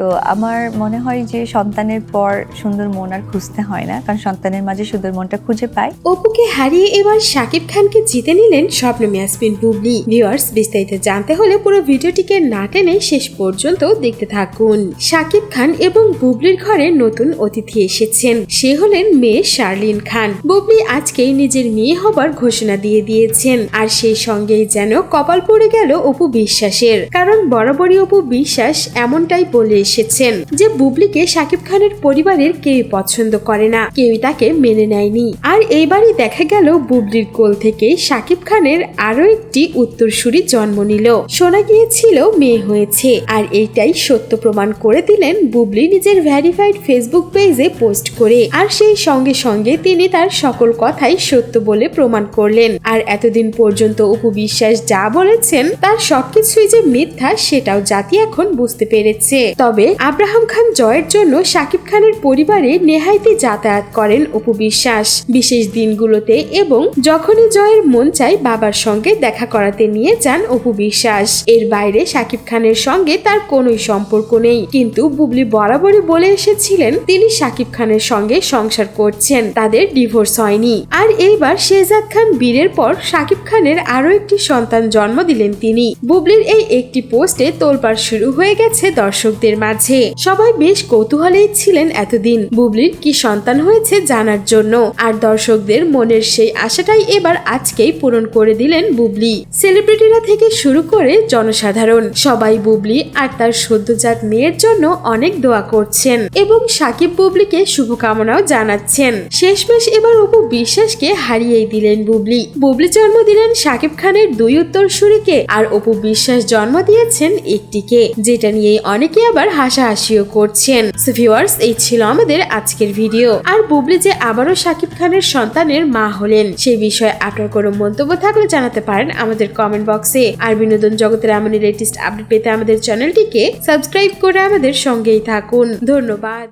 তো আমার মনে হয় যে সন্তানের পর সুন্দর মন আর খুঁজতে হয় না, কারণ সন্তানের মাঝে সুন্দর মনটা খুঁজে পায়। অপুকে হারিয়ে এবার শাকিব খানকে জিতে নিলেন শবনম ইয়াসমিন বুবলি। ভিউয়ার্স, বিস্তারিত জানতে হলে পুরো ভিডিওটিকে না টেনে শেষ পর্যন্ত দেখতে থাকুন। শাকিব খান এবং বুবলির ঘরে নতুন অতিথি এসেছেন। সে হলেন মেয়ে শার্লিন খান। বুবলি আজকেই নিজের মেয়ে হবার ঘোষণা দিয়ে দিয়েছেন, আর সেই সঙ্গেই যেন কপাল পড়ে গেল অপু বিশ্বাসের। কারণ বরাবরই অপু বিশ্বাস এমনটাই বলে এসেছেন যে বুবলিকে শাকিব খানের পরিবারের কেউই পছন্দ করে না, কেউই তাকে মেনে নেয়নি। আর এইবারই দেখা গেল বুবলির কোল থেকে শাকিব খানের আরো একটি উত্তরসূরি জন্ম নিল। শোনা গিয়েছিল মেয়ে হয়েছে, আর এইটাই সত্য প্রমাণ করে দিলেন বুবলি নিজের ভেরিফাইড ফেসবুক পেজে পোস্ট করে। আর সেই সঙ্গে সঙ্গে তিনি তার সকল কথাই সত্য বলে প্রমাণ করলেন। আর এতদিন পর্যন্ত অপু বিশ্বাস যা বলেছেন তার সবকিছুই যে মিথ্যা সেটাও জাতি এখন বুঝতে পেরেছে। তবে আব্রাহাম খান জয়ের জন্য শাকিব খানের পরিবারে নেহাইতে যাতায়াত করেন অপু বিশ্বাস বিশেষ দিনগুলোতে, এবং যখনই জয়ের মন চায় বাবার সঙ্গে দেখা করাতে নিয়ে যান অপু বিশ্বাস। এর বাইরে শাকিব খানের সঙ্গে তার কোনোই সম্পর্ক নেই, কিন্তু বুবলি বরাবরই বলে এসেছিলেন তিনি শাকিব খানের সঙ্গে সংসার করছেন, তাদের ডিভোর্স হয়নি। আর এইবার শেহজাদ খান বীরের পর শাকিব খানের আরো একটি সন্তান জন্ম দিলেন তিনি। বুবলির এই একটি পোস্টে তোলপাড় শুরু হয়ে গেছে দর্শকদের মাঝে। সবাই বেশ কৌতূহলেই ছিলেন এতদিন বুবলির কি সন্তান হয়েছে জানার জন্য, আর দর্শকদের মনের সেই আশাটাই এবার আজকেই পূরণ করে দিলেন বুবলি। সেলিব্রিটিরা থেকে শুরু করে জনসাধারণ সবাই বুবলি আর তার সদ্যজাত মেয়ের জন্য অনেক দোয়া করছেন এবং সাকিব বুবলিকে শুভকামনাও জানাচ্ছেন। শেষমেশ এবার অপু বিশ্বাসকে হারিয়েই দিলেন বুবলি। বুবলি জন্ম দিলেন শাকিব খানের দুই উত্তরসূরিকে, আর অপু বিশ্বাস জন্ম দিয়েছেন একটিকে, যেটা নিয়ে অনেকে আবার হাসাহাসিও করছেন। সো ভিউয়ার্স, এই ছিল আমাদের আজকের ভিডিও। আর বুবলি যে আবারও শাকিব খানের সন্তানের মা হলেন সেই বিষয়ে আপনার কোনো মন্তব্য থাকলে জানাতে পারেন আমাদের কমেন্ট বক্সে। আর বিনোদন জগতের এমন লেটেস্ট আপডেট পেতে আমাদের চ্যানেলটিকে সাবস্ক্রাইব করে আমাদের সঙ্গেই থাকুন। ধন্যবাদ।